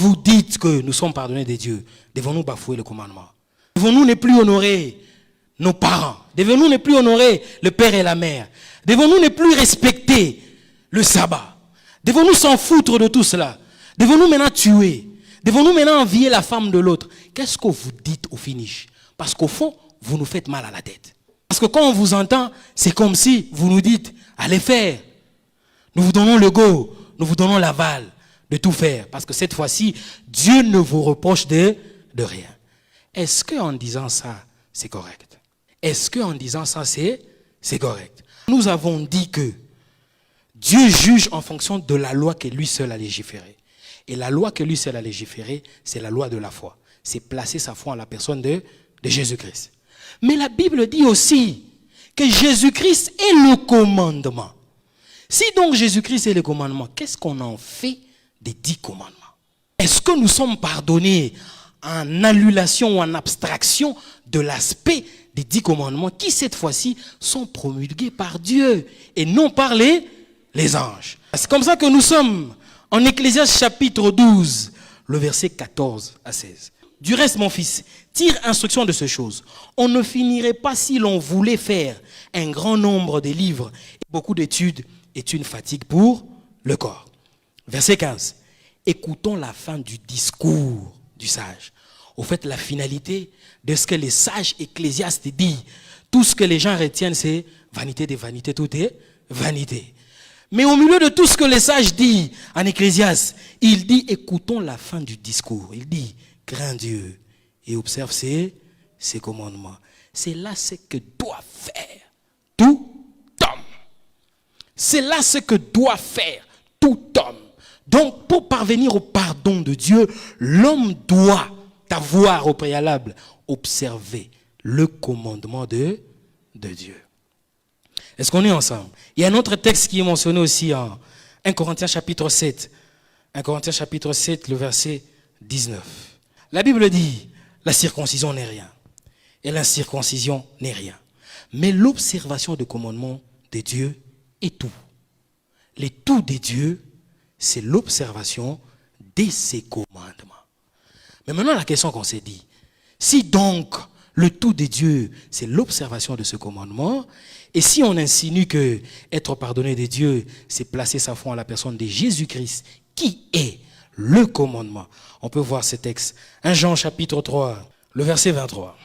vous dites que nous sommes pardonnés de Dieu, devons-nous bafouer le commandement? Devons-nous ne plus honorer nos parents? Devons-nous ne plus honorer le père et la mère? Devons-nous ne plus respecter le sabbat? Devons-nous s'en foutre de tout cela? Devons-nous maintenant tuer? Devons-nous maintenant envier la femme de l'autre? Qu'est-ce que vous dites au finish? Parce qu'au fond, vous nous faites mal à la tête. Parce que quand on vous entend, c'est comme si vous nous dites, allez faire. Nous vous donnons le go, nous vous donnons l'aval de tout faire. Parce que cette fois-ci, Dieu ne vous reproche de rien. Est-ce qu'en disant ça, c'est correct? Est-ce qu'en disant ça, c'est correct? Nous avons dit que Dieu juge en fonction de la loi que lui seul a légiférée. Et la loi que lui seul a légiférée, c'est la loi de la foi. C'est placer sa foi en la personne de Jésus-Christ. Mais la Bible dit aussi que Jésus-Christ est le commandement. Si donc Jésus-Christ est le commandement, qu'est-ce qu'on en fait des 10 commandements? Est-ce que nous sommes pardonnés en annulation ou en abstraction de l'aspect des 10 commandements qui, cette fois-ci, sont promulgués par Dieu et non par les anges? C'est comme ça que nous sommes en Ecclésiaste chapitre 12, le verset 14 à 16. Du reste, mon fils, tire instruction de ces choses. On ne finirait pas si l'on voulait faire un grand nombre de livres. Beaucoup d'études est une fatigue pour le corps. Verset 15. Écoutons la fin du discours du sage. Au fait, la finalité de ce que les sages ecclésiastes disent, tout ce que les gens retiennent, c'est vanité des vanités, tout est vanité. Mais au milieu de tout ce que les sages disent en Ecclésiaste, il dit, écoutons la fin du discours. Il dit, crains Dieu et observe ses commandements. C'est là ce que doit faire tout homme. C'est là ce que doit faire tout homme. Donc, pour parvenir au pardon de Dieu, l'homme doit avoir au préalable observé le commandement de Dieu. Est-ce qu'on est ensemble? Il y a un autre texte qui est mentionné aussi en 1 Corinthiens chapitre 7. 1 Corinthiens chapitre 7, le verset 19. La Bible dit, la circoncision n'est rien. Et l'incirconcision n'est rien. Mais l'observation du commandement de Dieu est tout. Les tout de Dieu, c'est l'observation de ses commandements. Mais maintenant, la question qu'on s'est dit, si donc le tout de Dieu, c'est l'observation de ce commandement, et si on insinue que être pardonné de Dieu, c'est placer sa foi en la personne de Jésus-Christ, qui est le commandement. On peut voir ce texte. 1 Jean chapitre 3, le verset 23.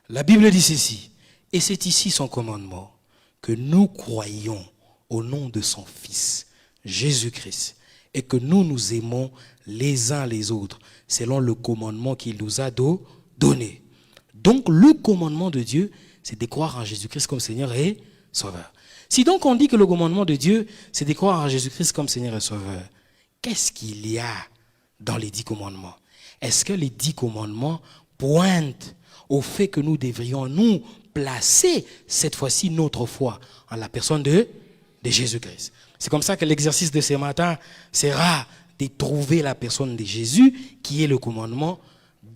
La Bible dit ceci, et c'est ici son commandement, que nous croyons au nom de son Fils, Jésus-Christ, et que nous nous aimons les uns les autres, selon le commandement qu'il nous a donné. Donc le commandement de Dieu, c'est de croire en Jésus-Christ comme Seigneur et Sauveur. Si donc on dit que le commandement de Dieu, c'est de croire en Jésus-Christ comme Seigneur et Sauveur, qu'est-ce qu'il y a dans les 10 commandements? Est-ce que les 10 commandements pointent au fait que nous devrions nous placer cette fois-ci notre foi en la personne de Jésus-Christ? C'est comme ça que l'exercice de ce matin sera de trouver la personne de Jésus qui est le commandement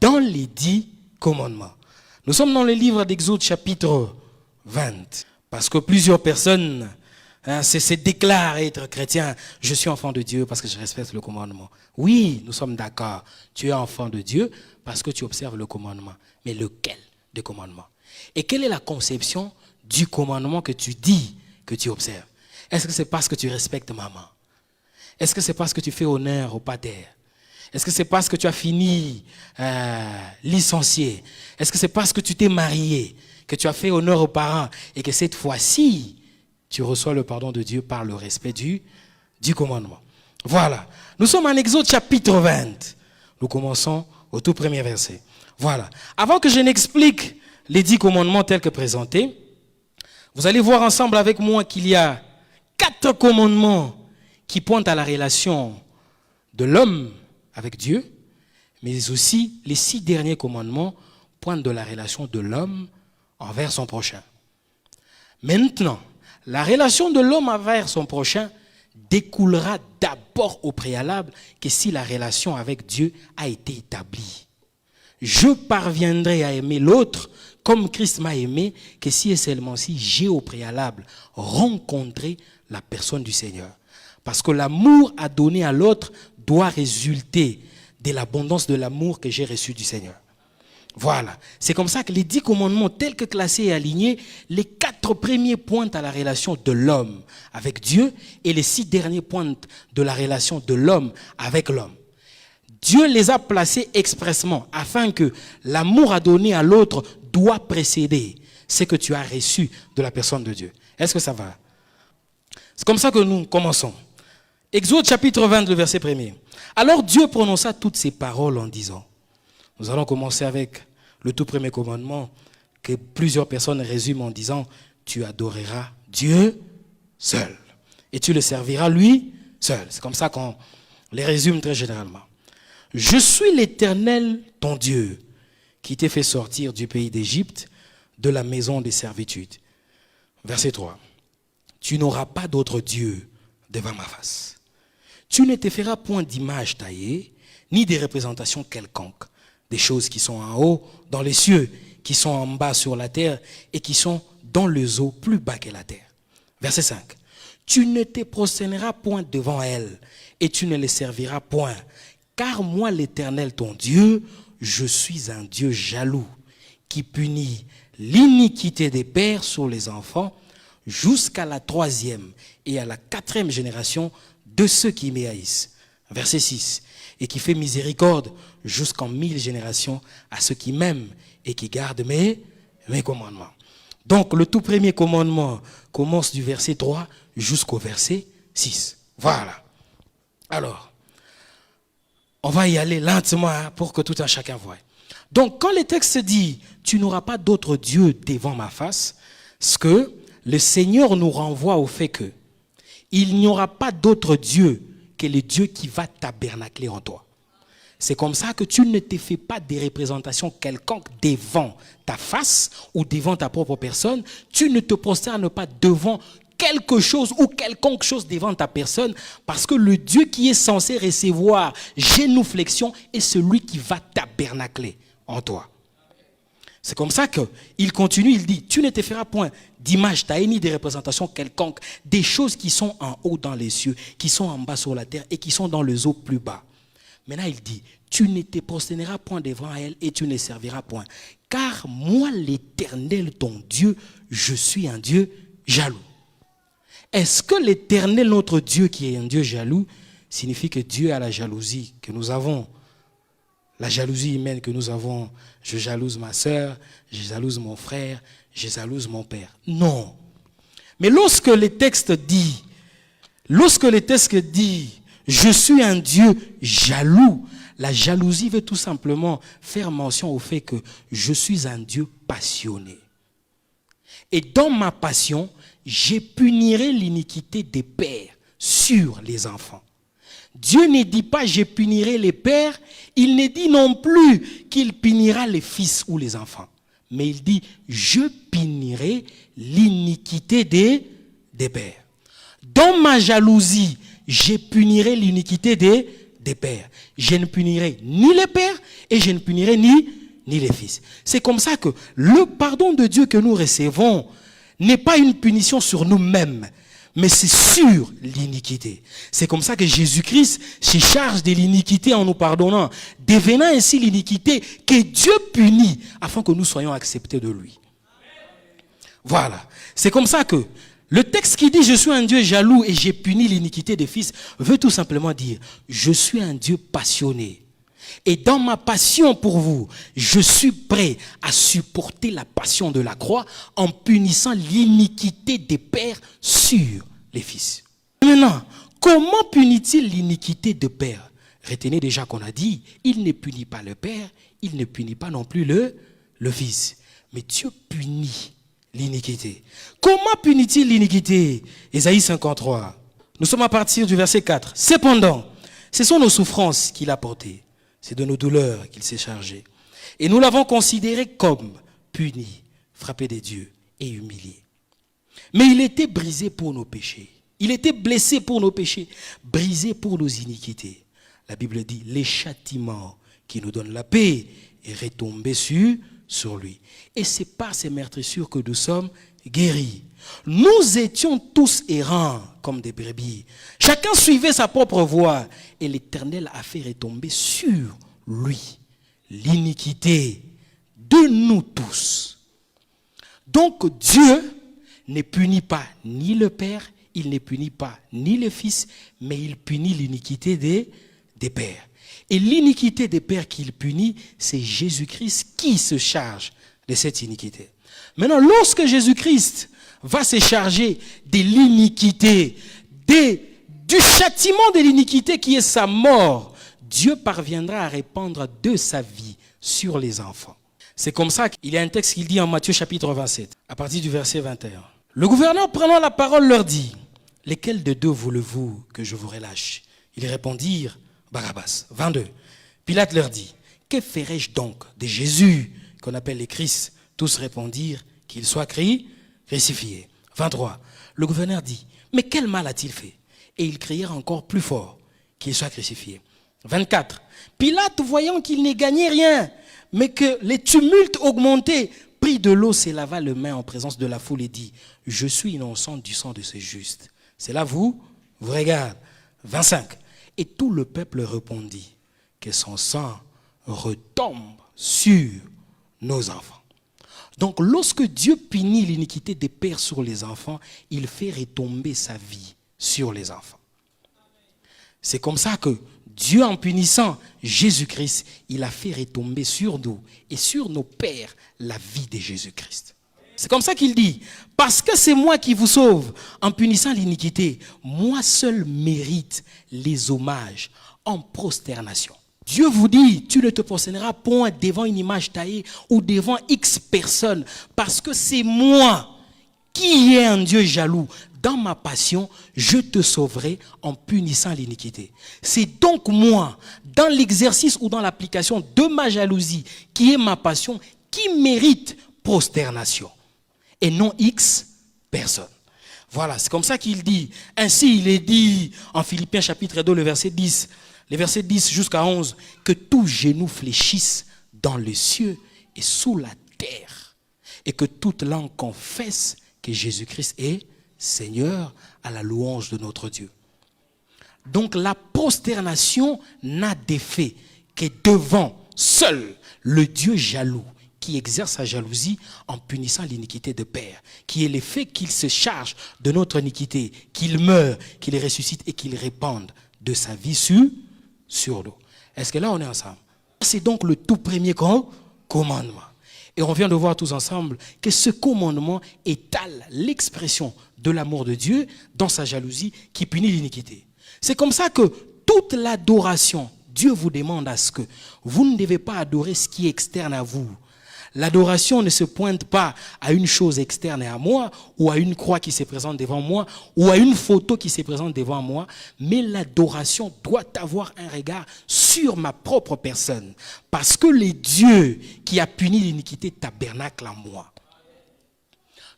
dans les 10 commandements. Nous sommes dans le livre d'Exode chapitre 20 parce que plusieurs personnes se déclarent être chrétiens. Je suis enfant de Dieu parce que je respecte le commandement. Oui, nous sommes d'accord. Tu es enfant de Dieu parce que tu observes le commandement. Mais lequel des commandements? Et quelle est la conception du commandement que tu dis que tu observes? Est-ce que c'est parce que tu respectes maman? Est-ce que c'est parce que tu fais honneur au pater? Est-ce que c'est parce que tu as fini licencié? Est-ce que c'est parce que tu t'es marié, que tu as fait honneur aux parents et que cette fois-ci, tu reçois le pardon de Dieu par le respect du commandement? Voilà. Nous sommes en Exode chapitre 20. Nous commençons au tout premier verset. Voilà. Avant que je n'explique les 10 commandements tels que présentés, vous allez voir ensemble avec moi qu'il y a 4 commandements qui pointent à la relation de l'homme avec Dieu, mais aussi les 6 derniers commandements pointent de la relation de l'homme envers son prochain. Maintenant, la relation de l'homme envers son prochain découlera d'abord au préalable que si la relation avec Dieu a été établie. Je parviendrai à aimer l'autre comme Christ m'a aimé que si et seulement si j'ai au préalable rencontré la personne du Seigneur. Parce que l'amour à donner à l'autre doit résulter de l'abondance de l'amour que j'ai reçu du Seigneur. Voilà. C'est comme ça que les 10 commandements tels que classés et alignés, les 4 premiers pointent à la relation de l'homme avec Dieu et les 6 derniers pointent de la relation de l'homme avec l'homme. Dieu les a placés expressément afin que l'amour à donner à l'autre doit précéder ce que tu as reçu de la personne de Dieu. Est-ce que ça va? C'est comme ça que nous commençons. Exode chapitre 20, le verset 1er. Alors Dieu prononça toutes ces paroles en disant, nous allons commencer avec le tout premier commandement que plusieurs personnes résument en disant, tu adoreras Dieu seul et tu le serviras lui seul. C'est comme ça qu'on les résume très généralement. Je suis l'Éternel, ton Dieu, qui t'ai fait sortir du pays d'Égypte, de la maison des servitudes. Verset 3. Tu n'auras pas d'autre Dieu devant ma face. Tu ne te feras point d'image taillée, ni des représentations quelconques, des choses qui sont en haut dans les cieux, qui sont en bas sur la terre et qui sont dans les eaux plus bas que la terre. Verset 5. Tu ne te prosterneras point devant elles et tu ne les serviras point. Car moi, l'Éternel, ton Dieu, je suis un Dieu jaloux, qui punit l'iniquité des pères sur les enfants jusqu'à la 3e et à la 4e génération de ceux qui me haïssent. Verset 6. Et qui fait miséricorde jusqu'en 1000 générations à ceux qui m'aiment et qui gardent mes commandements. Donc, le tout premier commandement commence du verset 3 jusqu'au verset 6. Voilà. Alors, on va y aller lentement pour que tout un chacun voie. Donc, quand le texte dit « Tu n'auras pas d'autre Dieu devant ma face », ce que le Seigneur nous renvoie au fait que il n'y aura pas d'autre Dieu que le Dieu qui va tabernacler en toi. C'est comme ça que tu ne te fais pas des représentations quelconques devant ta face ou devant ta propre personne. Tu ne te prosternes pas devant quelque chose ou quelconque chose devant ta personne, parce que le Dieu qui est censé recevoir génuflexion est celui qui va tabernacler en toi. C'est comme ça qu'il continue, il dit, tu ne te feras point d'image taillée ni de représentation quelconque, des choses qui sont en haut dans les cieux, qui sont en bas sur la terre et qui sont dans les eaux plus bas. Maintenant il dit, tu ne te prosterneras point devant elle et tu ne serviras point. Car moi l'Éternel ton Dieu, je suis un Dieu jaloux. Est-ce que l'Éternel notre Dieu qui est un Dieu jaloux signifie que Dieu a la jalousie que nous avons? La jalousie humaine que nous avons, je jalouse ma soeur, je jalouse mon frère, je jalouse mon père. Non. Mais lorsque le texte dit, je suis un Dieu jaloux, la jalousie veut tout simplement faire mention au fait que je suis un Dieu passionné. Et dans ma passion, je punirai l'iniquité des pères sur les enfants. Dieu ne dit pas je punirai les pères, il ne dit non plus qu'il punira les fils ou les enfants. Mais il dit je punirai l'iniquité des pères. Dans ma jalousie, je punirai l'iniquité des pères. Je ne punirai ni les pères et je ne punirai ni les fils. C'est comme ça que le pardon de Dieu que nous recevons n'est pas une punition sur nous-mêmes, mais c'est sur l'iniquité. C'est comme ça que Jésus-Christ se charge de l'iniquité en nous pardonnant, devenant ainsi l'iniquité que Dieu punit afin que nous soyons acceptés de lui. Voilà. C'est comme ça que le texte qui dit « Je suis un Dieu jaloux et j'ai puni l'iniquité des fils » veut tout simplement dire « Je suis un Dieu passionné. Et dans ma passion pour vous, je suis prêt à supporter la passion de la croix en punissant l'iniquité des pères sur les fils. » Maintenant, comment punit-il l'iniquité des pères? Retenez déjà qu'on a dit, il ne punit pas le père, il ne punit pas non plus le fils. Mais Dieu punit l'iniquité. Comment punit-il l'iniquité? Ésaïe 53. Nous sommes à partir du verset 4. Cependant, ce sont nos souffrances qu'il a portées. C'est de nos douleurs qu'il s'est chargé. Et nous l'avons considéré comme puni, frappé des dieux et humilié. Mais il était brisé pour nos péchés. Il était blessé pour nos péchés, brisé pour nos iniquités. La Bible dit, les châtiments qui nous donnent la paix est retombé sur lui. Et c'est par ces meurtrissures que nous sommes guéri. Nous étions tous errants comme des brebis. Chacun suivait sa propre voie. Et l'Éternel a fait retomber sur lui l'iniquité de nous tous. Donc Dieu ne punit pas ni le Père, il ne punit pas ni le Fils, mais il punit l'iniquité des pères. Et l'iniquité des pères qu'il punit, c'est Jésus-Christ qui se charge de cette iniquité. Maintenant, lorsque Jésus-Christ va se charger de l'iniquité, du châtiment de l'iniquité qui est sa mort, Dieu parviendra à répandre de sa vie sur les enfants. C'est comme ça qu'il y a un texte qui dit en Matthieu chapitre 27, à partir du verset 21. Le gouverneur prenant la parole leur dit, « Lesquels de deux voulez-vous que je vous relâche ?» Ils répondirent, « Barabbas. » 22. Pilate leur dit, « Que ferai-je donc de Jésus, qu'on appelle le Christ ?» Tous répondirent, « Qu'il soit crucifié. » 23. Le gouverneur dit, « Mais quel mal a-t-il fait ?» Et ils crièrent encore plus fort, « Qu'il soit crucifié. » 24. Pilate, voyant qu'il n'y gagnait rien, mais que les tumultes augmentaient, prit de l'eau, se lava les mains en présence de la foule et dit, « Je suis innocent du sang de ce juste. » C'est là vous regardez. 25. Et tout le peuple répondit, « Que son sang retombe sur nos enfants. » Donc lorsque Dieu punit l'iniquité des pères sur les enfants, il fait retomber sa vie sur les enfants. C'est comme ça que Dieu, en punissant Jésus-Christ, il a fait retomber sur nous et sur nos pères la vie de Jésus-Christ. C'est comme ça qu'il dit, parce que c'est moi qui vous sauve en punissant l'iniquité, moi seul mérite les hommages en prosternation. Dieu vous dit, tu ne te prosterneras point devant une image taillée ou devant X personnes, parce que c'est moi qui est un Dieu jaloux. Dans ma passion, je te sauverai en punissant l'iniquité. C'est donc moi, dans l'exercice ou dans l'application de ma jalousie, qui est ma passion, qui mérite prosternation. Et non X personne. Voilà, c'est comme ça qu'il dit. Ainsi, il est dit en Philippiens chapitre 2, le verset 10, les versets 10 jusqu'à 11, que tout genou fléchisse dans les cieux et sous la terre, et que toute langue confesse que Jésus-Christ est Seigneur, à la louange de notre Dieu. Donc la prosternation n'a d'effet que devant seul le Dieu jaloux, qui exerce sa jalousie en punissant l'iniquité de père, qui est l'effet qu'il se charge de notre iniquité, qu'il meure, qu'il ressuscite et qu'il répande de sa vie sur nous. Est-ce que là on est ensemble? C'est donc le tout premier commandement. Et on vient de voir tous ensemble que ce commandement étale l'expression de l'amour de Dieu dans sa jalousie qui punit l'iniquité. C'est comme ça que toute l'adoration, Dieu vous demande à ce que vous ne devez pas adorer ce qui est externe à vous. L'adoration ne se pointe pas à une chose externe à moi, ou à une croix qui se présente devant moi, ou à une photo qui se présente devant moi, mais l'adoration doit avoir un regard sur ma propre personne. Parce que le Dieu qui a puni l'iniquité tabernacle en moi.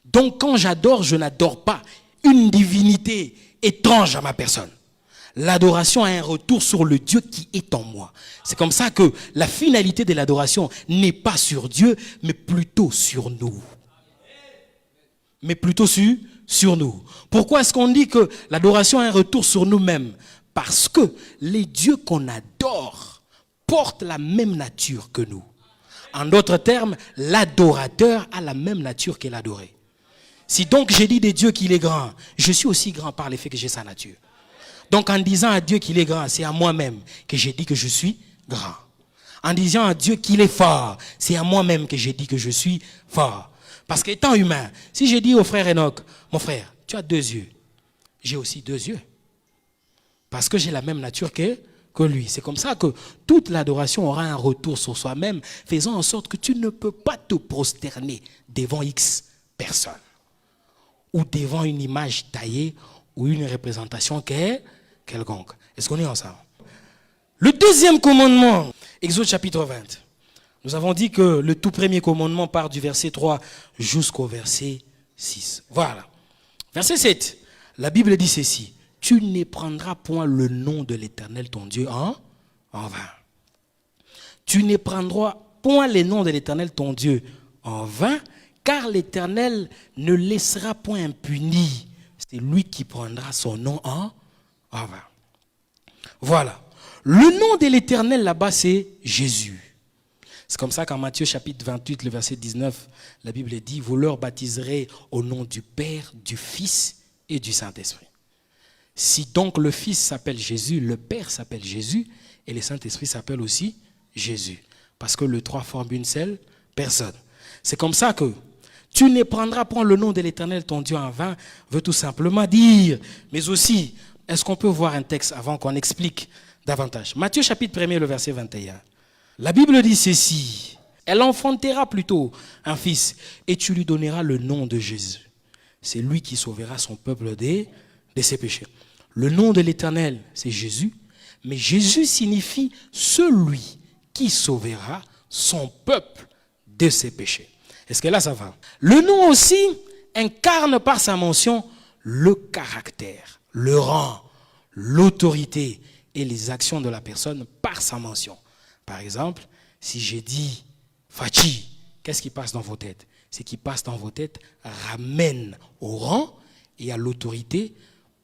Donc quand j'adore, je n'adore pas une divinité étrange à ma personne. L'adoration a un retour sur le Dieu qui est en moi. C'est comme ça que la finalité de l'adoration n'est pas sur Dieu, mais plutôt sur nous. Mais plutôt sur nous. Pourquoi est-ce qu'on dit que l'adoration a un retour sur nous-mêmes? Parce que les dieux qu'on adore portent la même nature que nous. En d'autres termes, l'adorateur a la même nature que l'adoré. Si donc j'ai dit de Dieu qu'il est grand, je suis aussi grand par le fait que j'ai sa nature. Donc en disant à Dieu qu'il est grand, c'est à moi-même que j'ai dit que je suis grand. En disant à Dieu qu'il est fort, c'est à moi-même que j'ai dit que je suis fort. Parce qu'étant humain, si j'ai dit au frère Enoch, mon frère, tu as 2 yeux, j'ai aussi 2 yeux. Parce que j'ai la même nature que lui. C'est comme ça que toute l'adoration aura un retour sur soi-même, faisant en sorte que tu ne peux pas te prosterner devant X personnes. Ou devant une image taillée ou une représentation quelconque. Est-ce qu'on est ensemble? Le deuxième commandement, Exode chapitre 20. Nous avons dit que le tout premier commandement part du verset 3 jusqu'au verset 6. Voilà. Verset 7. La Bible dit ceci. Tu ne prendras point le nom de l'Éternel ton Dieu en vain. Tu ne prendras point le nom de l'Éternel ton Dieu en vain, car l'Éternel ne laissera point impuni. C'est lui qui prendra son nom en vain. Voilà. Le nom de l'Éternel là-bas, c'est Jésus. C'est comme ça qu'en Matthieu chapitre 28, le verset 19, la Bible dit, vous leur baptiserez au nom du Père, du Fils et du Saint-Esprit. Si donc le Fils s'appelle Jésus, le Père s'appelle Jésus et le Saint-Esprit s'appelle aussi Jésus. Parce que les trois forment une seule personne. C'est comme ça que tu ne prendras point le nom de l'Éternel ton Dieu en vain, veut tout simplement dire. Mais aussi, est-ce qu'on peut voir un texte avant qu'on explique davantage? Matthieu chapitre 1, le verset 21. La Bible dit ceci, elle enfantera plutôt un fils et tu lui donneras le nom de Jésus. C'est lui qui sauvera son peuple de ses péchés. Le nom de l'Éternel, c'est Jésus, mais Jésus signifie celui qui sauvera son peuple de ses péchés. Est-ce que là ça va? Le nom aussi incarne par sa mention le caractère, le rang, l'autorité et les actions de la personne par sa mention. Par exemple, si j'ai dit Fachi, qu'est-ce qui passe dans vos têtes? Ce qui passe dans vos têtes ramène au rang et à l'autorité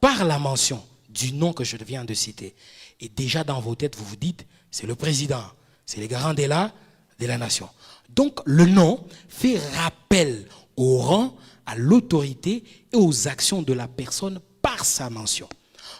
par la mention du nom que je viens de citer. Et déjà dans vos têtes, vous vous dites, c'est le président, c'est le garant de la nation. Donc le nom fait rappel au rang, à l'autorité et aux actions de la personne par sa mention.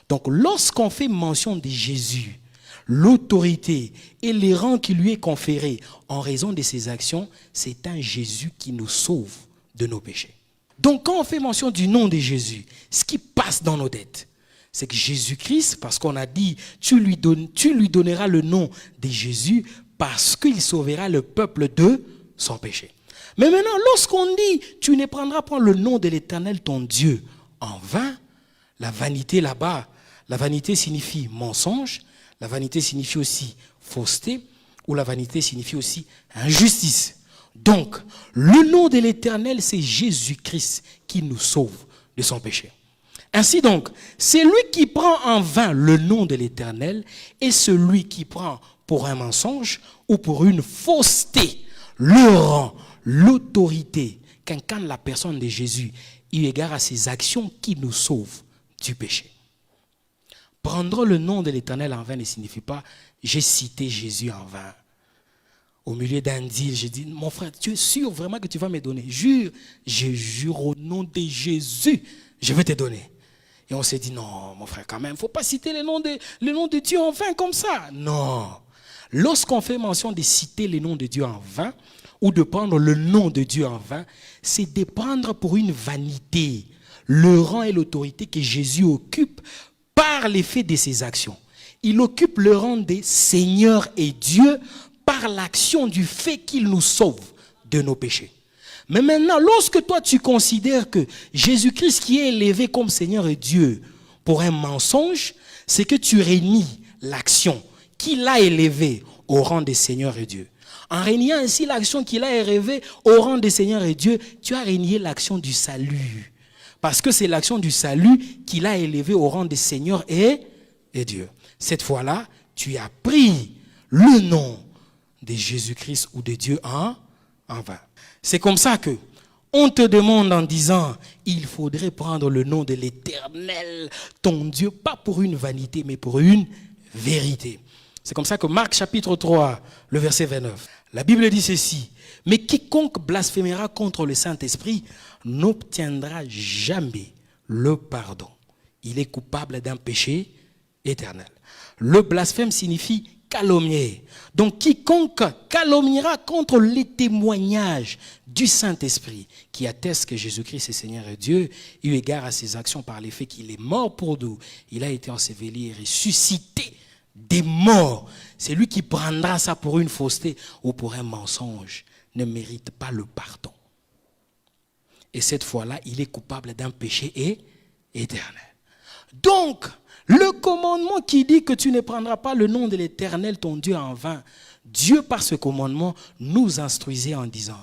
Donc lorsqu'on fait mention de Jésus, l'autorité et les rangs qui lui est conféré en raison de ses actions, c'est un Jésus qui nous sauve de nos péchés. Donc quand on fait mention du nom de Jésus, ce qui passe dans nos têtes, c'est que Jésus-Christ, parce qu'on a dit, tu lui donneras le nom de Jésus parce qu'il sauvera le peuple de son péché. Mais maintenant, lorsqu'on dit, tu ne prendras pas le nom de l'Éternel ton Dieu en vain, la vanité là-bas, la vanité signifie mensonge, la vanité signifie aussi fausseté, ou la vanité signifie aussi injustice. Donc, le nom de l'Éternel, c'est Jésus-Christ qui nous sauve de son péché. Ainsi donc, c'est lui qui prend en vain le nom de l'Éternel et celui qui prend pour un mensonge ou pour une fausseté le rang, l'autorité qu'incarne la personne de Jésus, eu égard à ses actions qui nous sauvent du péché. Prendre le nom de l'Éternel en vain ne signifie pas j'ai cité Jésus en vain. Au milieu d'un deal, j'ai dit, mon frère, tu es sûr vraiment que tu vas me donner? Jure, je jure au nom de Jésus, je vais te donner. Et on s'est dit, non, mon frère, quand même, il ne faut pas citer le nom de Dieu en vain comme ça. Non. Lorsqu'on fait mention de citer le nom de Dieu en vain, ou de prendre le nom de Dieu en vain, c'est de prendre pour une vanité le rang et l'autorité que Jésus occupe par l'effet de ses actions. Il occupe le rang de Seigneur et Dieu par l'action du fait qu'il nous sauve de nos péchés. Mais maintenant, lorsque toi tu considères que Jésus-Christ qui est élevé comme Seigneur et Dieu pour un mensonge, c'est que tu rénies l'action qu'il a élevée au rang de Seigneur et Dieu. En réniant ainsi l'action qu'il a élevée au rang de Seigneur et Dieu, tu as régné l'action du salut. Parce que c'est l'action du salut qu'il a élevée au rang de Seigneur et Dieu. Cette fois-là, tu as pris le nom de Jésus-Christ ou de Dieu en vain. C'est comme ça que on te demande en disant, il faudrait prendre le nom de l'Éternel, ton Dieu, pas pour une vanité, mais pour une vérité. C'est comme ça que Marc chapitre 3, le verset 29, la Bible dit ceci, mais quiconque blasphémera contre le Saint-Esprit n'obtiendra jamais le pardon. Il est coupable d'un péché éternel. Le blasphème signifie calomnier. Donc quiconque calomniera contre les témoignages du Saint-Esprit qui atteste que Jésus-Christ est Seigneur et Dieu, eu égard à ses actions par les faits qu'il est mort pour nous, il a été enseveli et ressuscité des morts. C'est lui qui prendra ça pour une fausseté ou pour un mensonge, ne mérite pas le pardon. Et cette fois-là, il est coupable d'un péché éternel. Donc, le commandement qui dit que tu ne prendras pas le nom de l'Éternel, ton Dieu, en vain, Dieu, par ce commandement, nous instruisait en disant,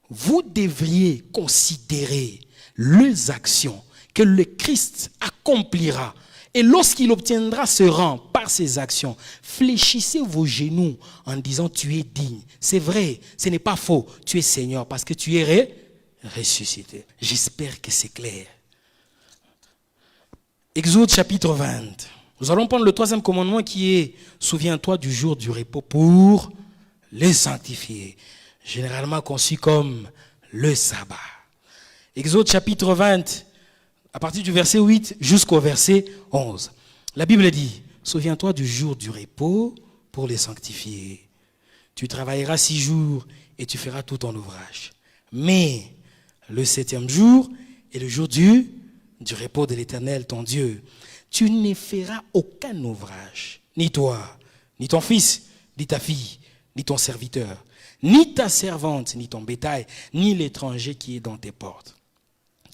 vous devriez considérer les actions que le Christ accomplira. Et lorsqu'il obtiendra ce rang par ses actions, fléchissez vos genoux en disant, tu es digne. C'est vrai, ce n'est pas faux, tu es Seigneur parce que tu es ressuscité. J'espère que c'est clair. Exode chapitre 20. Nous allons prendre le troisième commandement qui est « Souviens-toi du jour du repos pour les sanctifier », généralement conçu comme le sabbat. Exode chapitre 20, à partir du verset 8 jusqu'au verset 11. La Bible dit « Souviens-toi du jour du repos pour les sanctifier. Tu travailleras 6 jours et tu feras tout ton ouvrage. Mais le 7e jour est le jour du repos de l'Éternel, ton Dieu. Tu ne feras aucun ouvrage, ni toi, ni ton fils, ni ta fille, ni ton serviteur, ni ta servante, ni ton bétail, ni l'étranger qui est dans tes portes.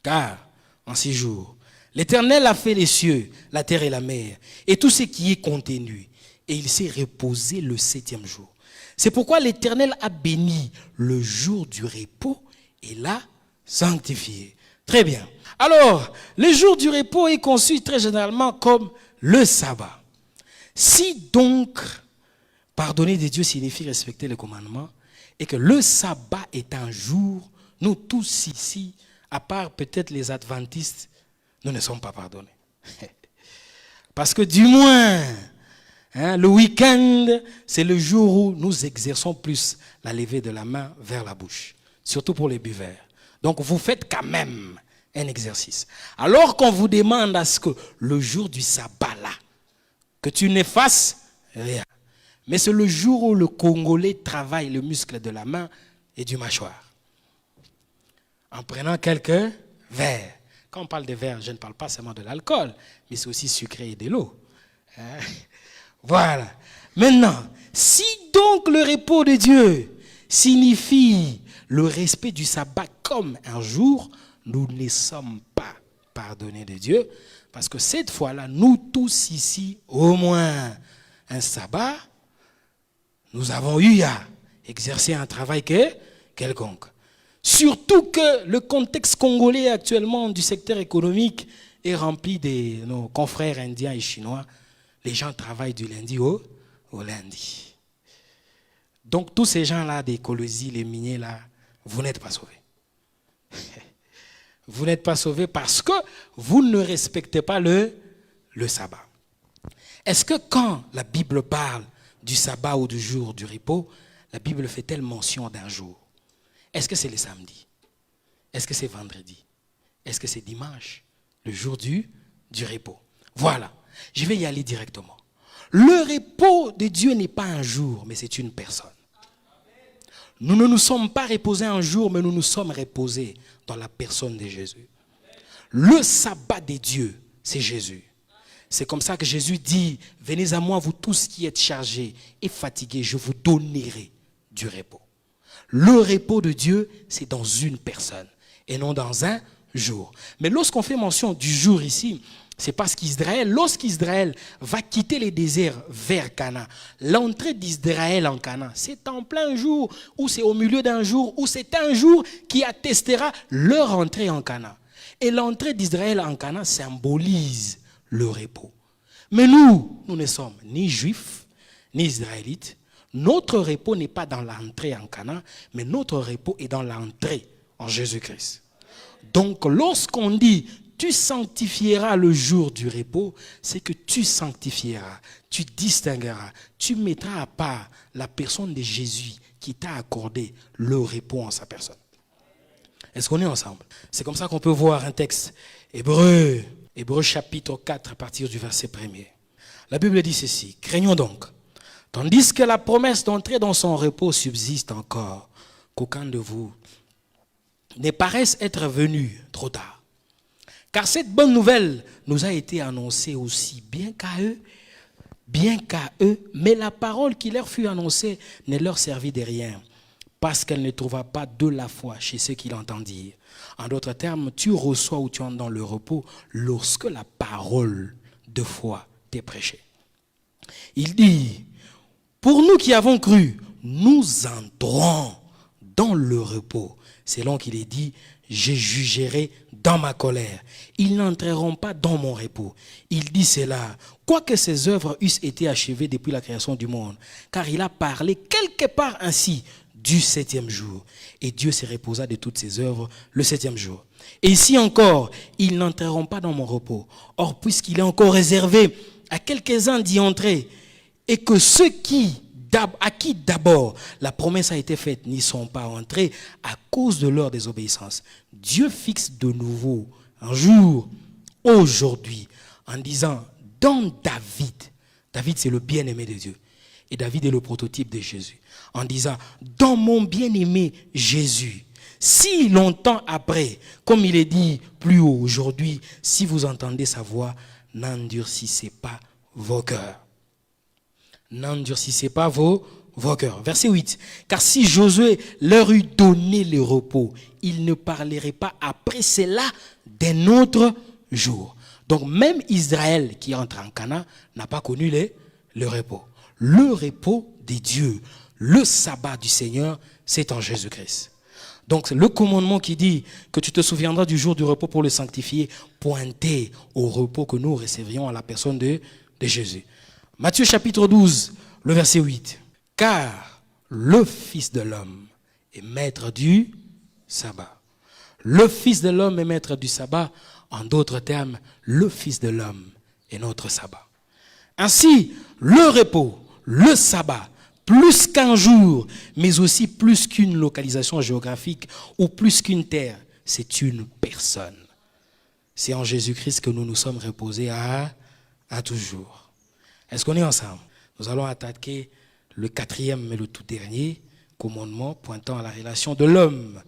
Car en 6 jours, l'Éternel a fait les cieux, la terre et la mer, et tout ce qui est contenu, et il s'est reposé le 7e jour. C'est pourquoi l'Éternel a béni le jour du repos et l'a sanctifié. Très bien. Alors, le jour du repos est conçu très généralement comme le sabbat. Si donc, pardonner de Dieu signifie respecter les commandements, et que le sabbat est un jour, nous tous ici, à part peut-être les adventistes, nous ne sommes pas pardonnés. Parce que du moins, le week-end, c'est le jour où nous exerçons plus la levée de la main vers la bouche, surtout pour les buveurs. Donc vous faites quand même un exercice. Alors qu'on vous demande à ce que le jour du sabbat là, que tu ne fasses rien. Mais c'est le jour où le Congolais travaille le muscle de la main et du mâchoire. En prenant quelques verres. Quand on parle de verre, je ne parle pas seulement de l'alcool, mais c'est aussi sucré et de l'eau. Voilà. Maintenant, si donc le repos de Dieu signifie le respect du sabbat comme un jour, nous ne sommes pas pardonnés de Dieu, parce que cette fois-là, nous tous ici, au moins un sabbat, nous avons eu à exercer un travail quelconque. Surtout que le contexte congolais actuellement du secteur économique est rempli de nos confrères indiens et chinois. Les gens travaillent du lundi au lundi. Donc tous ces gens-là, des Colosi, les miniers là, vous n'êtes pas sauvés. Vous n'êtes pas sauvés parce que vous ne respectez pas le sabbat. Est-ce que quand la Bible parle du sabbat ou du jour du repos, la Bible fait-elle mention d'un jour? Est-ce que c'est le samedi? Est-ce que c'est vendredi? Est-ce que c'est dimanche? Le jour du repos. Voilà, je vais y aller directement. Le repos de Dieu n'est pas un jour, mais c'est une personne. Nous ne nous sommes pas reposés un jour, mais nous nous sommes reposés dans la personne de Jésus. Le sabbat de Dieu, c'est Jésus. C'est comme ça que Jésus dit, venez à moi, vous tous qui êtes chargés et fatigués, je vous donnerai du repos. Le repos de Dieu, c'est dans une personne et non dans un jour. Mais lorsqu'on fait mention du jour ici, c'est parce qu'Israël, lorsqu'Israël va quitter les déserts vers Canaan, l'entrée d'Israël en Canaan, c'est en plein jour, ou c'est au milieu d'un jour, ou c'est un jour qui attestera leur entrée en Canaan. Et l'entrée d'Israël en Canaan symbolise le repos. Mais nous ne sommes ni juifs, ni israélites. Notre repos n'est pas dans l'entrée en Canaan, mais notre repos est dans l'entrée en Jésus-Christ. Donc lorsqu'on dit tu sanctifieras le jour du repos, c'est que tu sanctifieras, tu distingueras, tu mettras à part la personne de Jésus qui t'a accordé le repos en sa personne. Est-ce qu'on est ensemble? C'est comme ça qu'on peut voir un texte Hébreu chapitre 4 à partir du verset 1er. La Bible dit ceci, craignons donc, tandis que la promesse d'entrer dans son repos subsiste encore, qu'aucun de vous ne paraisse être venu trop tard. Car cette bonne nouvelle nous a été annoncée aussi bien qu'à eux, mais la parole qui leur fut annoncée ne leur servit de rien, parce qu'elle ne trouva pas de la foi chez ceux qui l'entendirent. En d'autres termes, tu reçois ou tu entres dans le repos lorsque la parole de foi t'est prêchée. Il dit, pour nous qui avons cru, nous entrons dans le repos. Selon qu'il est dit, je jugerai dans ma colère. Ils n'entreront pas dans mon repos. Il dit cela, quoique ses œuvres eussent été achevées depuis la création du monde. Car il a parlé quelque part ainsi, du 7e jour. Et Dieu se reposa de toutes ses œuvres le 7e jour. Et ici encore, ils n'entreront pas dans mon repos. Or, puisqu'il est encore réservé à quelques-uns d'y entrer, et que ceux à qui d'abord la promesse a été faite n'y sont pas entrés à cause de leur désobéissance, Dieu fixe de nouveau un jour, aujourd'hui, en disant, dans David c'est le bien-aimé de Dieu, et David est le prototype de Jésus, en disant, dans mon bien-aimé Jésus, si longtemps après, comme il est dit plus haut aujourd'hui, si vous entendez sa voix, n'endurcissez pas vos cœurs. N'endurcissez pas vos cœurs. Verset 8. Car si Josué leur eût donné le repos, il ne parlerait pas après cela d'un autre jour. Donc même Israël qui entre en Canaan n'a pas connu le repos. Le repos des dieux, le sabbat du Seigneur, c'est en Jésus-Christ. Donc le commandement qui dit que tu te souviendras du jour du repos pour le sanctifier, pointait au repos que nous recevrions à la personne de Jésus. Matthieu chapitre 12, le verset 8. Car le Fils de l'homme est maître du sabbat. Le Fils de l'homme est maître du sabbat. En d'autres termes, le Fils de l'homme est notre sabbat. Ainsi, le repos, le sabbat, plus qu'un jour, mais aussi plus qu'une localisation géographique ou plus qu'une terre, c'est une personne. C'est en Jésus-Christ que nous nous sommes reposés à toujours. Est-ce qu'on est ensemble? Nous allons attaquer le 4e et le tout dernier commandement pointant à la relation de l'homme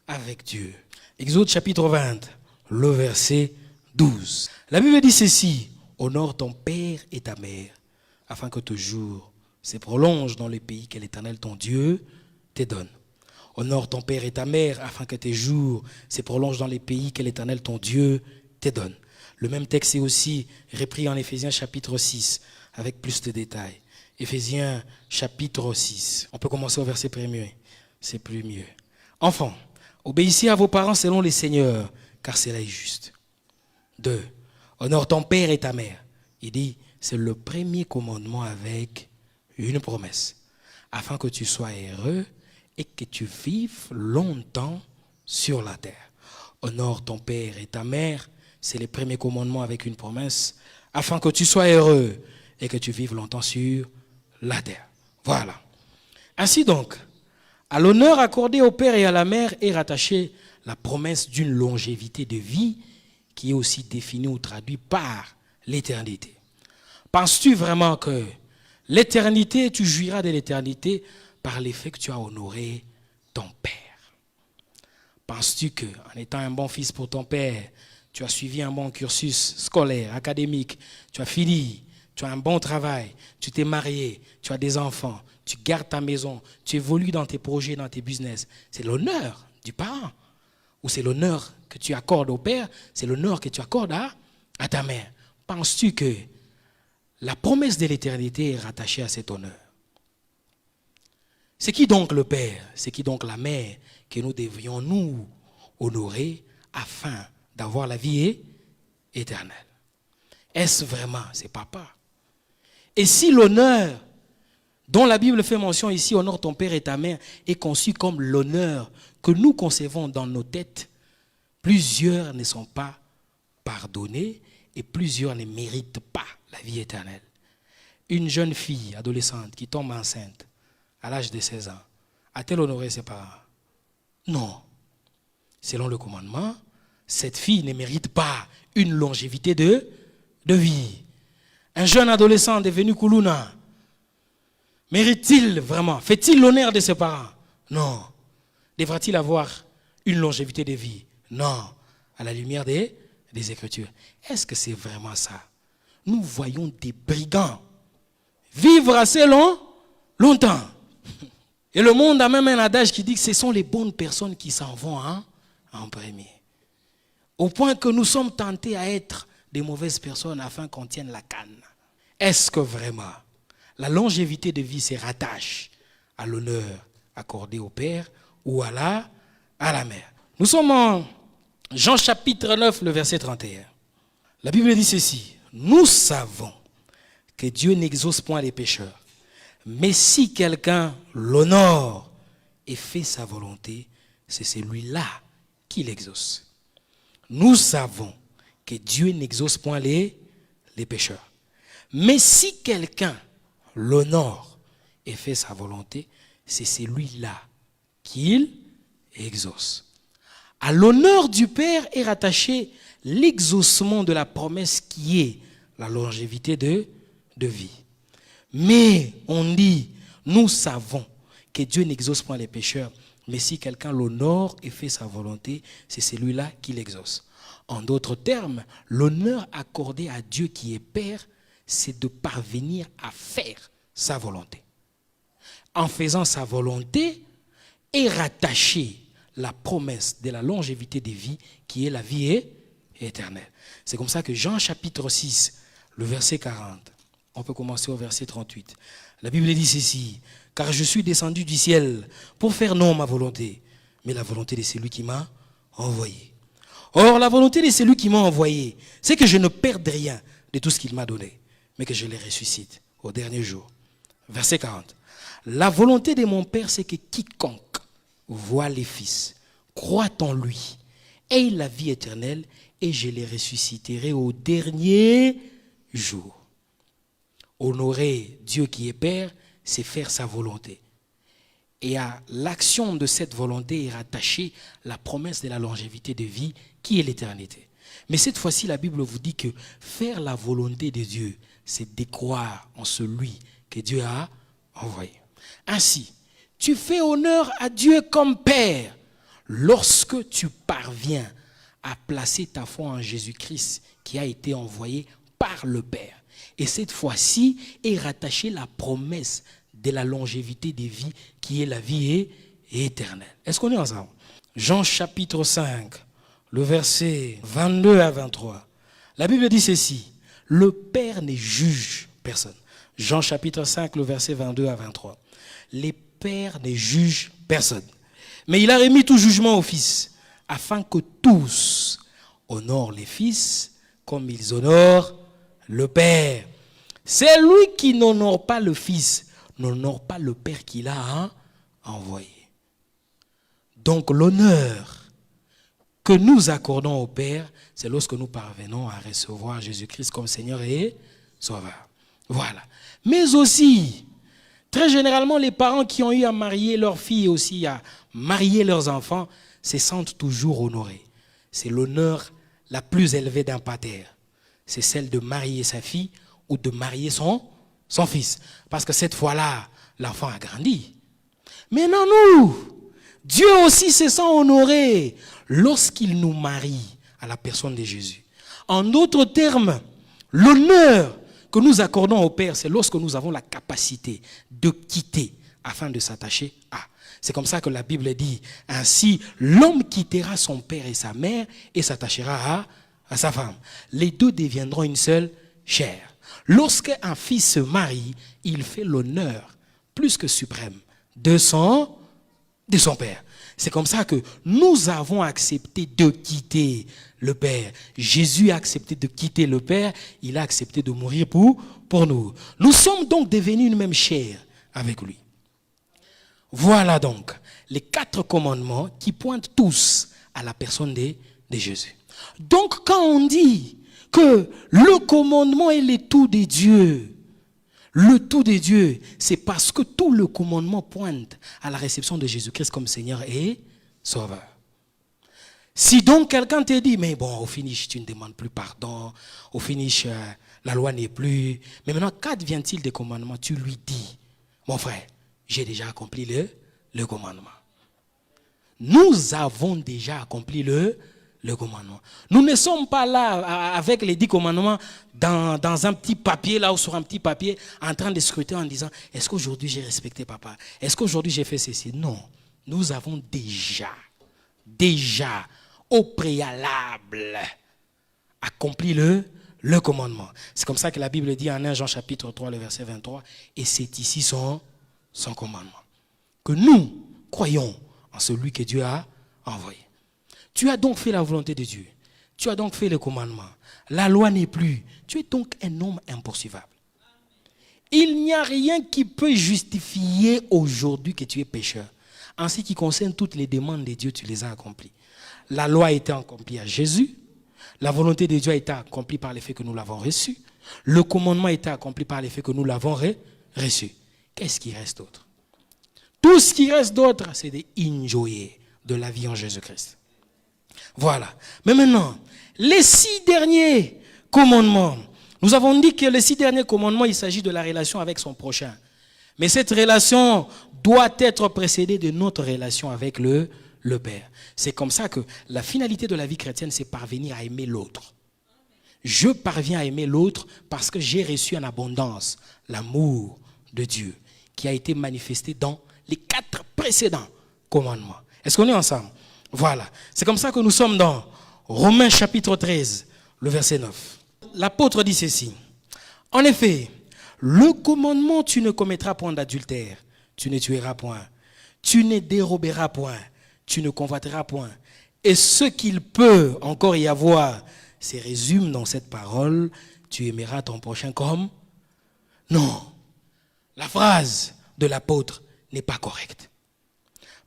avec Dieu. Exode chapitre 20, le verset 12. La Bible dit ceci, honore ton père et ta mère, afin que tes jours se prolongent dans le pays que l'Éternel ton Dieu te donne. Honore ton père et ta mère, afin que tes jours se prolongent dans les pays que l'Éternel ton Dieu te donne. Le même texte est aussi repris en Éphésiens chapitre 6, avec plus de détails. Éphésiens chapitre 6. On peut commencer au verset 1er. C'est plus mieux. Enfants, obéissez à vos parents selon les seigneurs, car cela est juste. 2. Honore ton père et ta mère. Il dit, c'est le premier commandement avec une promesse, afin que tu sois heureux et que tu vives longtemps sur la terre. Honore ton père et ta mère, c'est le premier commandement avec une promesse, afin que tu sois heureux et que tu vives longtemps sur la terre. Voilà. Ainsi donc, à l'honneur accordé au père et à la mère est rattachée la promesse d'une longévité de vie qui est aussi définie ou traduite par l'éternité. Penses-tu vraiment que l'éternité, tu jouiras de l'éternité par l'effet que tu as honoré ton père? Penses-tu qu'en étant un bon fils pour ton père, tu as suivi un bon cursus scolaire, académique, tu as fini, tu as un bon travail, tu t'es marié, tu as des enfants, tu gardes ta maison, tu évolues dans tes projets, dans tes business. C'est l'honneur du parent. Ou c'est l'honneur que tu accordes au père, c'est l'honneur que tu accordes à ta mère. Penses-tu que la promesse de l'éternité est rattachée à cet honneur? C'est qui donc le père? C'est qui donc la mère que nous devrions nous honorer afin d'avoir la vie éternelle? Est-ce vraiment? C'est papa. Et si l'honneur dont la Bible fait mention ici, honore ton père et ta mère, est conçu comme l'honneur que nous concevons dans nos têtes, plusieurs ne sont pas pardonnés et plusieurs ne méritent pas la vie éternelle. Une jeune fille adolescente qui tombe enceinte à l'âge de 16 ans, a-t-elle honoré ses parents? Non. Selon le commandement, cette fille ne mérite pas une longévité de vie. Un jeune adolescent devenu Kuluna, mérite-t-il vraiment, fait-il l'honneur de ses parents? Non. Devra-t-il avoir une longévité de vie? Non. À la lumière des Écritures. Est-ce que c'est vraiment ça? Nous voyons des brigands vivre assez longtemps. Et le monde a même un adage qui dit que ce sont les bonnes personnes qui s'en vont en premier. Au point que nous sommes tentés à être des mauvaises personnes afin qu'on tienne la canne. Est-ce que vraiment la longévité de vie se rattache à l'honneur accordé au Père ou à la mère? Nous sommes en Jean chapitre 9, le verset 31. La Bible dit ceci. Nous savons que Dieu n'exauce point les pécheurs. Mais si quelqu'un l'honore, et fait sa volonté, c'est celui-là qui l'exauce. Nous savons que Dieu n'exauce point les pécheurs. Mais si quelqu'un l'honore et fait sa volonté, c'est celui-là qu'il exauce. À l'honneur du Père est rattaché l'exaucement de la promesse qui est la longévité de vie. Mais on dit, nous savons que Dieu n'exauce point les pécheurs, mais si quelqu'un l'honore et fait sa volonté, c'est celui-là qui l'exauce. En d'autres termes, l'honneur accordé à Dieu qui est Père, c'est de parvenir à faire sa volonté. En faisant sa volonté, est rattachée la promesse de la longévité des vies qui est la vie éternelle. C'est comme ça que Jean chapitre 6, le verset 40, on peut commencer au verset 38. La Bible dit ceci, « Car je suis descendu du ciel pour faire non ma volonté, mais la volonté de celui qui m'a envoyé. Or, la volonté de celui qui m'a envoyé, c'est que je ne perde rien de tout ce qu'il m'a donné, mais que je les ressuscite au dernier jour. » Verset 40. « La volonté de mon Père, c'est que quiconque voit les Fils, croit en lui, ait la vie éternelle, et je les ressusciterai au dernier jour. » Honorer Dieu qui est Père, c'est faire sa volonté. Et à l'action de cette volonté est rattachée la promesse de la longévité de vie qui est l'éternité. Mais cette fois-ci, la Bible vous dit que faire la volonté de Dieu, c'est de croire en celui que Dieu a envoyé. Ainsi, tu fais honneur à Dieu comme Père lorsque tu parviens à placer ta foi en Jésus-Christ qui a été envoyé par le Père. Et cette fois-ci est rattachée la promesse de la longévité des vies qui est la vie éternelle. Est-ce qu'on est ensemble? Jean chapitre 5, le verset 22 à 23. La Bible dit ceci, le Père ne juge personne. Jean chapitre 5, le verset 22 à 23. Les pères ne jugent personne. Mais il a remis tout jugement au Fils, afin que tous honorent les Fils comme ils honorent le Père. C'est lui qui n'honore pas le Fils, n'honore pas le Père qu'il a envoyé. Donc l'honneur que nous accordons au Père, c'est lorsque nous parvenons à recevoir Jésus-Christ comme Seigneur et Sauveur. Voilà. Mais aussi, très généralement, les parents qui ont eu à marier leurs filles et aussi à marier leurs enfants se sentent toujours honorés. C'est l'honneur la plus élevée d'un pater. C'est celle de marier sa fille ou de marier son fils. Parce que cette fois-là, l'enfant a grandi. Maintenant, nous, Dieu aussi se sent honoré lorsqu'il nous marie à la personne de Jésus. En d'autres termes, l'honneur que nous accordons au Père, c'est lorsque nous avons la capacité de quitter afin de s'attacher à. C'est comme ça que la Bible dit, ainsi l'homme quittera son père et sa mère et s'attachera à sa femme. Les deux deviendront une seule chair. Lorsqu'un fils se marie, il fait l'honneur plus que suprême de son père. C'est comme ça que nous avons accepté de quitter le Père. Jésus a accepté de quitter le Père. Il a accepté de mourir pour nous. Nous sommes donc devenus une même chair avec lui. Voilà donc les 4 commandements qui pointent tous à la personne de Jésus. Donc quand on dit que le commandement est le tout de Dieu, le tout de Dieu, c'est parce que tout le commandement pointe à la réception de Jésus-Christ comme Seigneur et Sauveur. Si donc quelqu'un te dit, mais bon, au finish, tu ne demandes plus pardon, au finish, la loi n'est plus. Mais maintenant, qu'advient-il des commandements? Tu lui dis, mon frère, j'ai déjà accompli le commandement. Nous avons déjà accompli le commandement. Nous ne sommes pas là avec les 10 commandements dans un petit papier, là ou sur un petit papier, en train de scruter en disant, est-ce qu'aujourd'hui j'ai respecté papa? Est-ce qu'aujourd'hui j'ai fait ceci? Non, nous avons déjà, au préalable, accompli le commandement. C'est comme ça que la Bible dit en 1 Jean chapitre 3, le verset 23, et c'est ici son commandement. Que nous croyons en celui que Dieu a envoyé. Tu as donc fait la volonté de Dieu. Tu as donc fait le commandement. La loi n'est plus. Tu es donc un homme impossible. Il n'y a rien qui peut justifier aujourd'hui que tu es pécheur. En ce qui concerne toutes les demandes de Dieu, tu les as accomplies. La loi a été accomplie à Jésus. La volonté de Dieu a été accomplie par le fait que nous l'avons reçu. Le commandement a été accompli par le fait que nous l'avons reçu. Qu'est-ce qui reste d'autre? Tout ce qui reste d'autre, c'est de enjoyer de la vie en Jésus-Christ. Voilà. Mais maintenant, les 6 derniers commandements. Nous avons dit que les 6 derniers commandements, il s'agit de la relation avec son prochain. Mais cette relation doit être précédée de notre relation avec le Père. C'est comme ça que la finalité de la vie chrétienne, c'est parvenir à aimer l'autre. Je parviens à aimer l'autre parce que j'ai reçu en abondance l'amour de Dieu qui a été manifesté dans les 4 précédents commandements. Est-ce qu'on est ensemble? Voilà. C'est comme ça que nous sommes dans Romains chapitre 13, le verset 9. L'apôtre dit ceci. En effet, le commandement, tu ne commettras point d'adultère, tu ne tueras point, tu ne déroberas point, tu ne convoiteras point. Et ce qu'il peut encore y avoir, se résume dans cette parole, tu aimeras ton prochain comme... Non, la phrase de l'apôtre n'est pas correcte.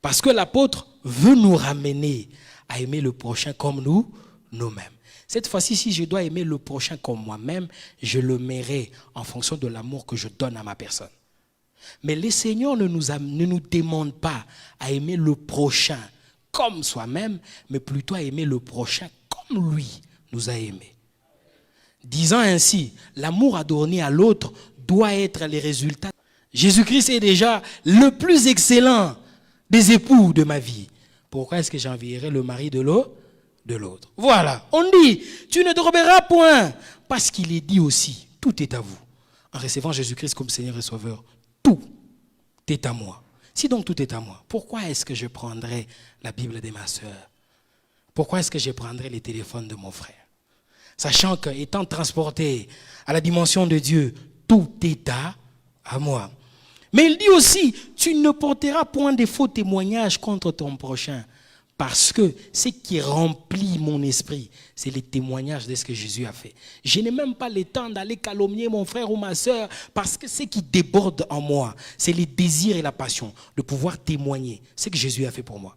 Parce que l'apôtre veut nous ramener à aimer le prochain comme nous-mêmes. Cette fois-ci, si je dois aimer le prochain comme moi-même, je le mets en fonction de l'amour que je donne à ma personne. Mais le Seigneur ne nous demande pas à aimer le prochain comme soi-même, mais plutôt à aimer le prochain comme lui nous a aimés. Disant ainsi, l'amour adorné à l'autre doit être le résultat. Jésus-Christ est déjà le plus excellent des époux de ma vie. Pourquoi est-ce que j'envierai le mari de l'autre? Voilà, on dit, tu ne déroberas point, parce qu'il est dit aussi, tout est à vous. En recevant Jésus-Christ comme Seigneur et Sauveur, tout est à moi. Si donc tout est à moi, pourquoi est-ce que je prendrai la Bible de ma sœur? Pourquoi est-ce que je prendrai les téléphones de mon frère? Sachant qu'étant transporté à la dimension de Dieu, tout est à moi. Mais il dit aussi, tu ne porteras point de faux témoignages contre ton prochain. Parce que ce qui remplit mon esprit, c'est les témoignages de ce que Jésus a fait. Je n'ai même pas le temps d'aller calomnier mon frère ou ma soeur, parce que ce qui déborde en moi, c'est les désirs et la passion de pouvoir témoigner ce que Jésus a fait pour moi.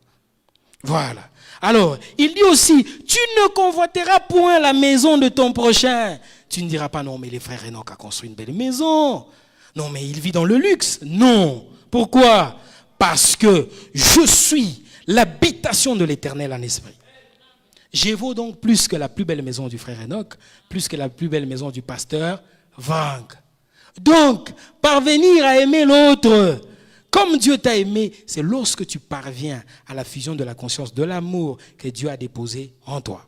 Voilà. Alors, il dit aussi, tu ne convoiteras point la maison de ton prochain. Tu ne diras pas, non, mais les frères Enoch a construit une belle maison. Non, mais il vit dans le luxe. Non. Pourquoi? Parce que je suis l'habitation de l'Éternel en esprit. Je vaux donc plus que la plus belle maison du frère Enoch, plus que la plus belle maison du pasteur Vang. Donc, parvenir à aimer l'autre comme Dieu t'a aimé, c'est lorsque tu parviens à la fusion de la conscience, de l'amour que Dieu a déposé en toi.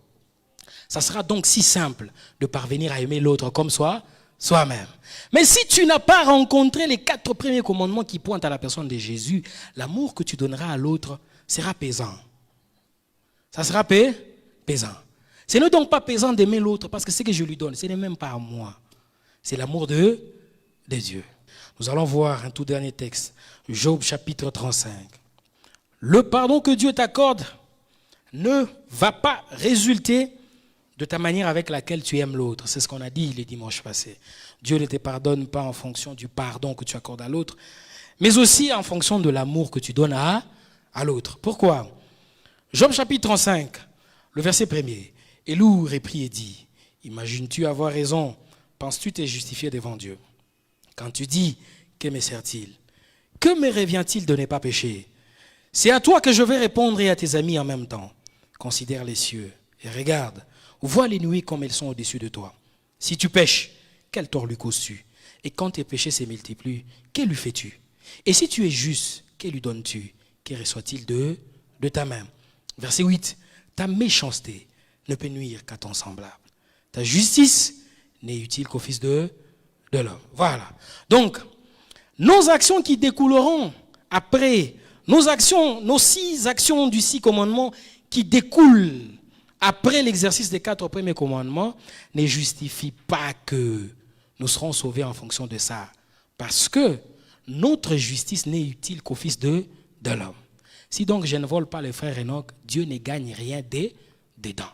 Ça sera donc si simple de parvenir à aimer l'autre comme soi-même. Mais si tu n'as pas rencontré les 4 premiers commandements qui pointent à la personne de Jésus, l'amour que tu donneras à l'autre sera pesant. Ça sera pesant. Ce n'est donc pas pesant d'aimer l'autre parce que ce que je lui donne, ce n'est même pas à moi. C'est l'amour de Dieu. Nous allons voir un tout dernier texte. Job chapitre 35. Le pardon que Dieu t'accorde ne va pas résulter de ta manière avec laquelle tu aimes l'autre. C'est ce qu'on a dit le dimanche passé. Dieu ne te pardonne pas en fonction du pardon que tu accordes à l'autre, mais aussi en fonction de l'amour que tu donnes à l'autre. Pourquoi? Job chapitre 35, le verset 1er. Élou reprit et dit, imagines-tu avoir raison? Penses-tu t'es justifié devant Dieu? Quand tu dis, que me sert-il? Que me revient-il de ne pas pécher? C'est à toi que je vais répondre et à tes amis en même temps. Considère les cieux et regarde, vois les nuits comme elles sont au-dessus de toi. Si tu pêches, quel tort lui causes-tu? Et quand tes péchés se multiplient, que lui fais-tu? Et si tu es juste, que lui donnes-tu? Que reçoit-il de ta main? Verset 8. Ta méchanceté ne peut nuire qu'à ton semblable. Ta justice n'est utile qu'au Fils de l'homme. Voilà. Donc, nos actions qui découleront après, nos 6 actions du 6 commandements qui découlent après l'exercice des 4 premiers commandements ne justifient pas que nous serons sauvés en fonction de ça. Parce que notre justice n'est utile qu'au Fils de l'homme. Si donc je ne vole pas le frère Enoch, Dieu ne gagne rien dedans.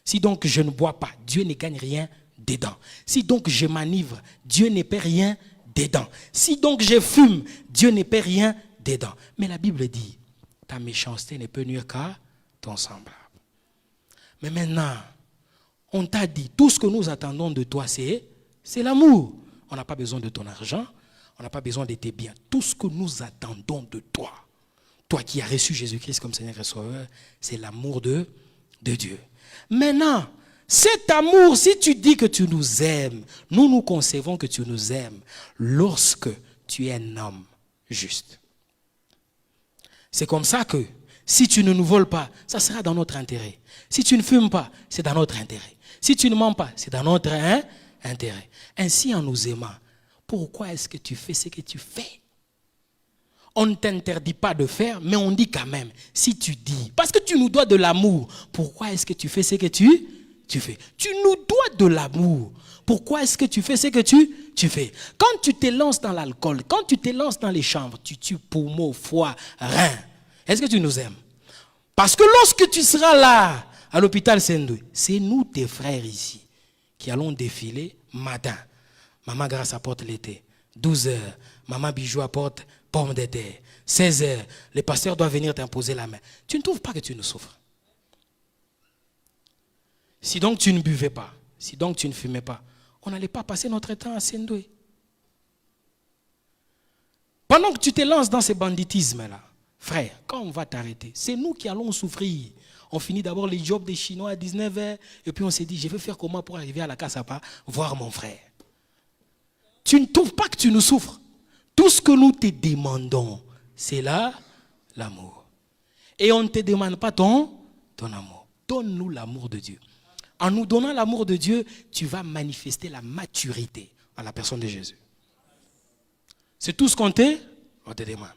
Si donc je ne bois pas, Dieu ne gagne rien dedans. Si donc je m'enivre, Dieu ne paie rien dedans. Si donc je fume, Dieu ne paie rien dedans. Mais la Bible dit ta méchanceté ne peut nuire qu'à ton semblable. Mais maintenant, on t'a dit, tout ce que nous attendons de toi, c'est l'amour. On n'a pas besoin de ton argent, on n'a pas besoin de tes biens. Tout ce que nous attendons de toi, toi qui as reçu Jésus-Christ comme Seigneur et Sauveur, c'est l'amour de Dieu. Maintenant, cet amour, si tu dis que tu nous aimes, nous concevons que tu nous aimes lorsque tu es un homme juste. C'est comme ça que si tu ne nous voles pas, ça sera dans notre intérêt. Si tu ne fumes pas, c'est dans notre intérêt. Si tu ne mens pas, c'est dans notre intérêt. Ainsi, en nous aimant, pourquoi est-ce que tu fais ce que tu fais? On ne t'interdit pas de faire, mais on dit quand même, si tu dis, parce que tu nous dois de l'amour, pourquoi est-ce que tu fais ce que tu fais? Tu nous dois de l'amour. Pourquoi est-ce que tu fais ce que tu fais? Quand tu te lances dans l'alcool, quand tu te lances dans les chambres, tu tues poumons, foie, rein. Est-ce que tu nous aimes? Parce que lorsque tu seras là, à l'hôpital Saint-Louis, c'est nous, tes frères ici, qui allons défiler matin. Maman Grâce apporte l'été. 12h, Maman Bijou apporte pomme de terre. 16h, le pasteur doit venir t'imposer la main. Tu ne trouves pas que tu nous souffres? Si donc tu ne buvais pas, si donc tu ne fumais pas, on n'allait pas passer notre temps à Saint-Louis. Pendant que tu te lances dans ce banditisme-là, frère, quand on va t'arrêter, c'est nous qui allons souffrir. On finit d'abord les jobs des Chinois à 19h, et puis on s'est dit, je vais faire comment pour arriver à la Cassapa, voir mon frère. Tu ne trouves pas que tu nous souffres? Tout ce que nous te demandons, c'est là l'amour. Et on ne te demande pas ton amour. Donne-nous l'amour de Dieu. En nous donnant l'amour de Dieu, tu vas manifester la maturité à la personne de Jésus. C'est tout ce qu'on te demande.